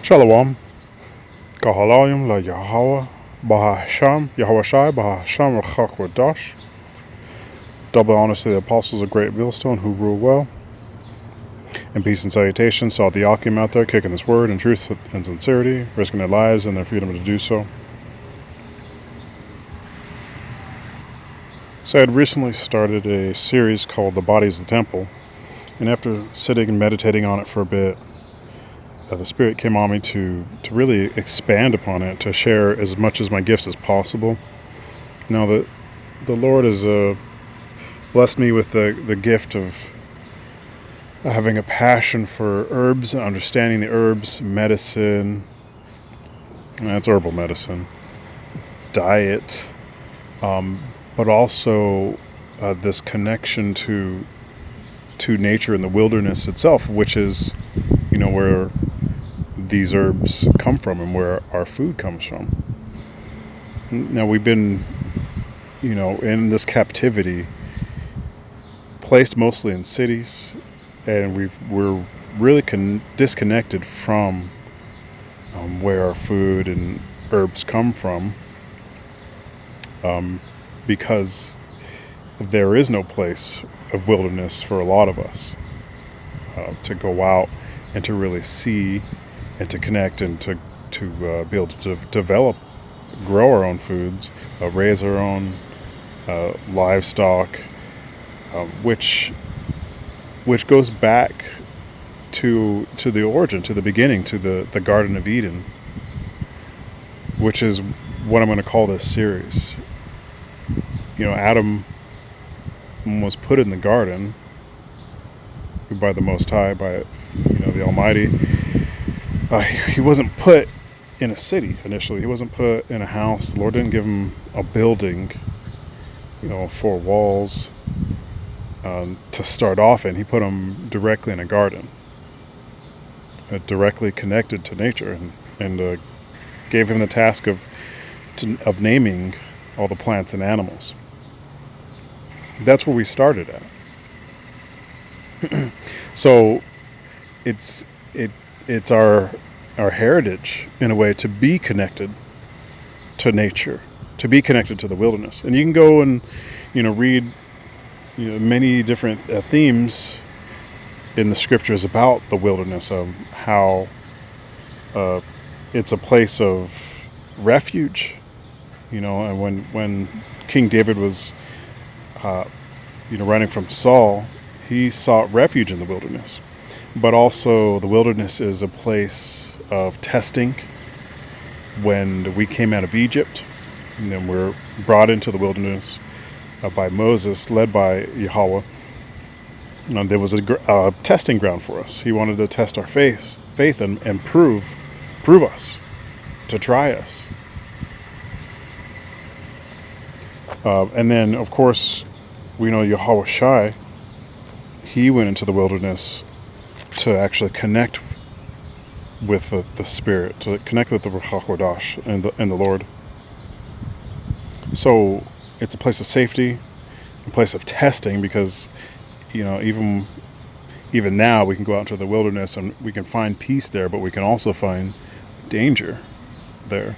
Shalom. Kahalayim la Yahweh Bahasham Yahweh Shai Bahasham Rachak Double honors to the apostles of Great Millstone who rule well. And peace and salutation. Saw the Akim out there kicking his word in truth and sincerity, risking their lives and their freedom to do so. So I had recently started a series called The Body is the Temple. And after sitting and meditating on it for a bit, the Spirit came on me to really expand upon it, to share as much as my gifts as possible. Now that the Lord has blessed me with the gift of having a passion for herbs, understanding the herbs, medicine, that's herbal medicine, diet, but also this connection to nature and the wilderness itself, which is, where these herbs come from and where our food comes from. Now we've been, in this captivity, placed mostly in cities, and we're really disconnected from where our food and herbs come from, because there is no place of wilderness for a lot of us to go out and to really see and to connect and to be able to develop, grow our own foods, raise our own livestock, which goes back to the origin, to the beginning, to the Garden of Eden, which is what I'm going to call this series. Adam was put in the garden by the Most High, by the Almighty. He wasn't put in a city initially. He wasn't put in a house. The Lord didn't give him a building, 4 walls to start off in. He put him directly in a garden, directly connected to nature, and gave him the task of naming all the plants and animals. That's where we started at. So it's our heritage, in a way, to be connected to nature, to be connected to the wilderness. And you can go and read many different themes in the scriptures about the wilderness, of how it's a place of refuge. And when King David was running from Saul, he sought refuge in the wilderness. But also the wilderness is a place of testing. When we came out of Egypt, and then we're brought into the wilderness by Moses, led by Yahweh, there was a testing ground for us. He wanted to test our faith and prove us, to try us. And then, of course, we know Yahweh Shai. He went into the wilderness to actually connect with the Spirit, to connect with the Ruach HaKodesh and the Lord. So it's a place of safety, a place of testing, because even now we can go out into the wilderness and we can find peace there, but we can also find danger there.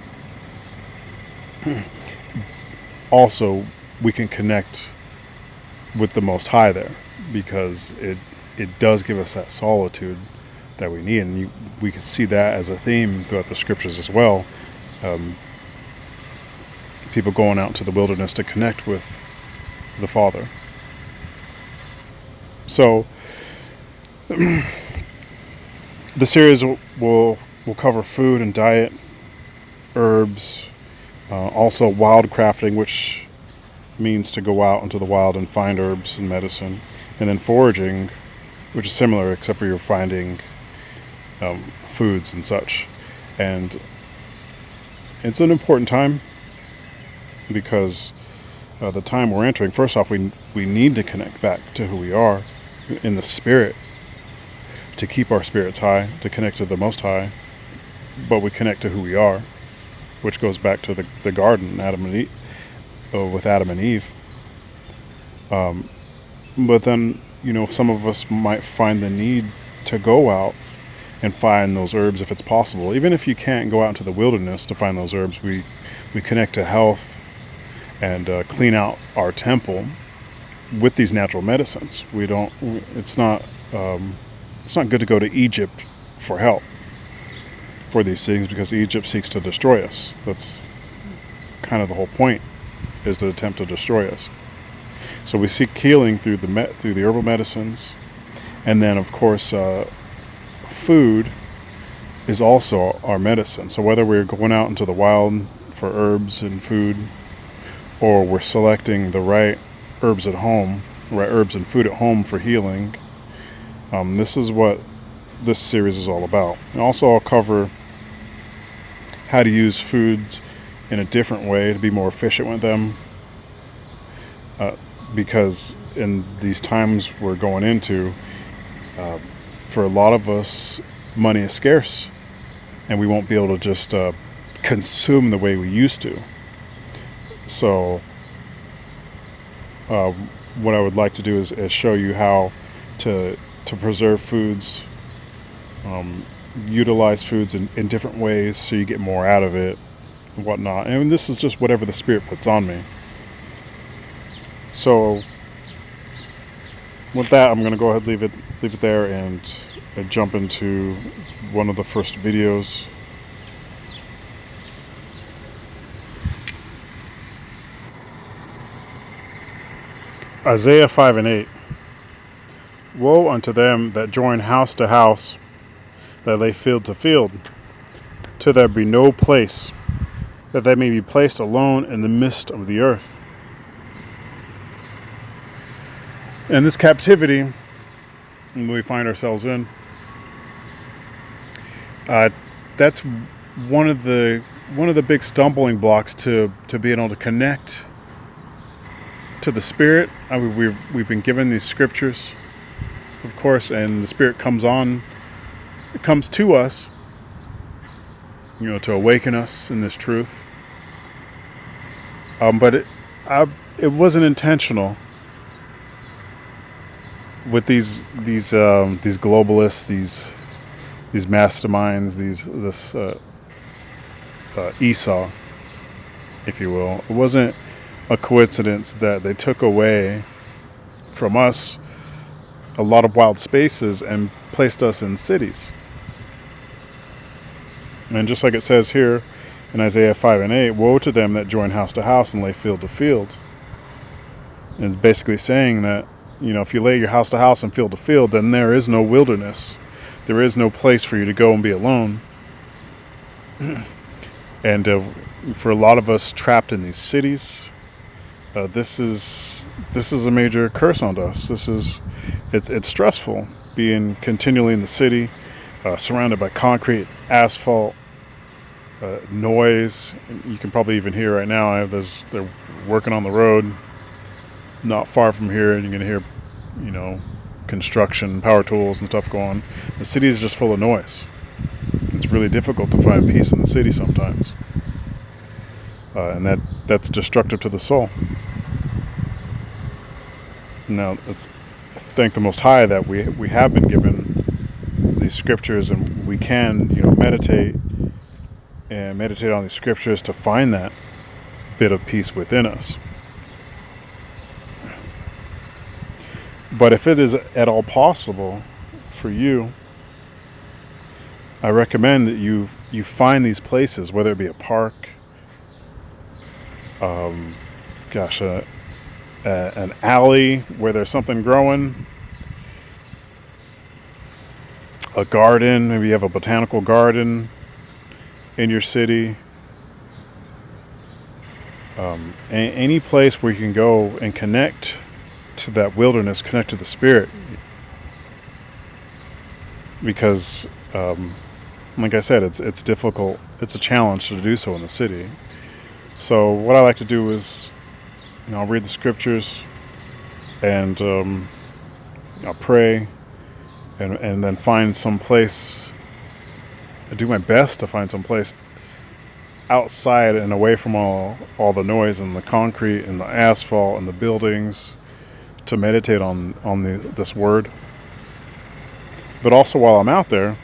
Also, we can connect with the Most High there, because it does give us that solitude that we need, and we can see that as a theme throughout the scriptures as well. People going out to the wilderness to connect with the Father. So the series will cover food and diet, herbs, also wild crafting, which means to go out into the wild and find herbs and medicine, and then foraging, which is similar, except for you're finding foods and such. And it's an important time, because the time we're entering, first off, we need to connect back to who we are in the Spirit, to keep our spirits high, to connect to the Most High, but we connect to who we are, which goes back to the garden, Adam and Eve, with Adam and Eve. But then, some of us might find the need to go out and find those herbs if it's possible. Even if you can't go out into the wilderness to find those herbs, we connect to health and clean out our temple with these natural medicines. We don't. It's not. It's not good to go to Egypt for help for these things, because Egypt seeks to destroy us. That's kind of the whole point, is to attempt to destroy us. So we seek healing through the herbal medicines, and then of course food is also our medicine. So whether we're going out into the wild for herbs and food, or we're selecting the right herbs at home, right herbs and food at home for healing, this is what this series is all about. And also I'll cover how to use foods in a different way to be more efficient with them, because in these times we're going into, for a lot of us, money is scarce, and we won't be able to just consume the way we used to. So what I would like to do is show you how to preserve foods, utilize foods in different ways so you get more out of it and whatnot. And this is just whatever the Spirit puts on me. So with that, I'm going to go ahead and leave it there and jump into one of the first videos. Isaiah 5:8. Woe unto them that join house to house, that lay field to field, till there be no place, that they may be placed alone in the midst of the earth. And this captivity we find ourselves in, that's one of the big stumbling blocks to being able to connect to the Spirit. I mean, we've been given these scriptures, of course, and the Spirit comes to us, to awaken us in this truth. But it wasn't intentional with these globalists, these masterminds, this Esau, if you will. It wasn't a coincidence that they took away from us a lot of wild spaces and placed us in cities. And just like it says here in Isaiah 5:8, woe to them that join house to house and lay field to field. And it's basically saying that, if you lay your house to house and field to field, then there is no wilderness. There is no place for you to go and be alone. And for a lot of us trapped in these cities, this is a major curse on us. It's stressful being continually in the city, surrounded by concrete, asphalt, noise. You can probably even hear right now. They're working on the road not far from here, and you're going to hear, construction, power tools and stuff going on. The city is just full of noise. It's really difficult to find peace in the city sometimes, and that's destructive to the soul. Now, thank the Most High that we have been given these scriptures, and we can, meditate on these scriptures to find that bit of peace within us. But if it is at all possible for you, I recommend that you find these places, whether it be a park, an alley where there's something growing, a garden, maybe you have a botanical garden in your city, any place where you can go and connect to that wilderness, connect to the Spirit, because like I said, it's difficult. It's a challenge to do so in the city. So what I like to do is, I'll read the scriptures, and I'll pray, and then find some place. I do my best to find some place outside and away from all the noise and the concrete and the asphalt and the buildings, to meditate on this word. But also while I'm out there,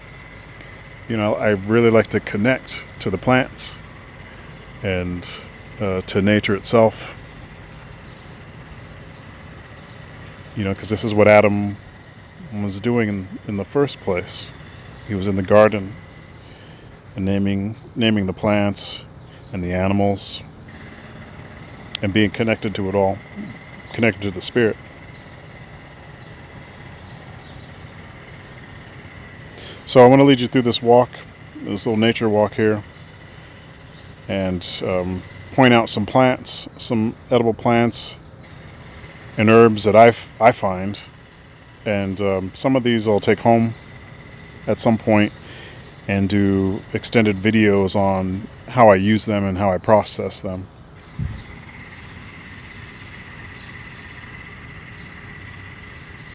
I really like to connect to the plants and to nature itself. Because this is what Adam was doing in the first place. He was in the garden and naming the plants and the animals and being connected to it all, connected to the spirit. So I want to lead you through this walk, this little nature walk here, and point out some plants, some edible plants and herbs that I find. And some of these I'll take home at some point and do extended videos on how I use them and how I process them.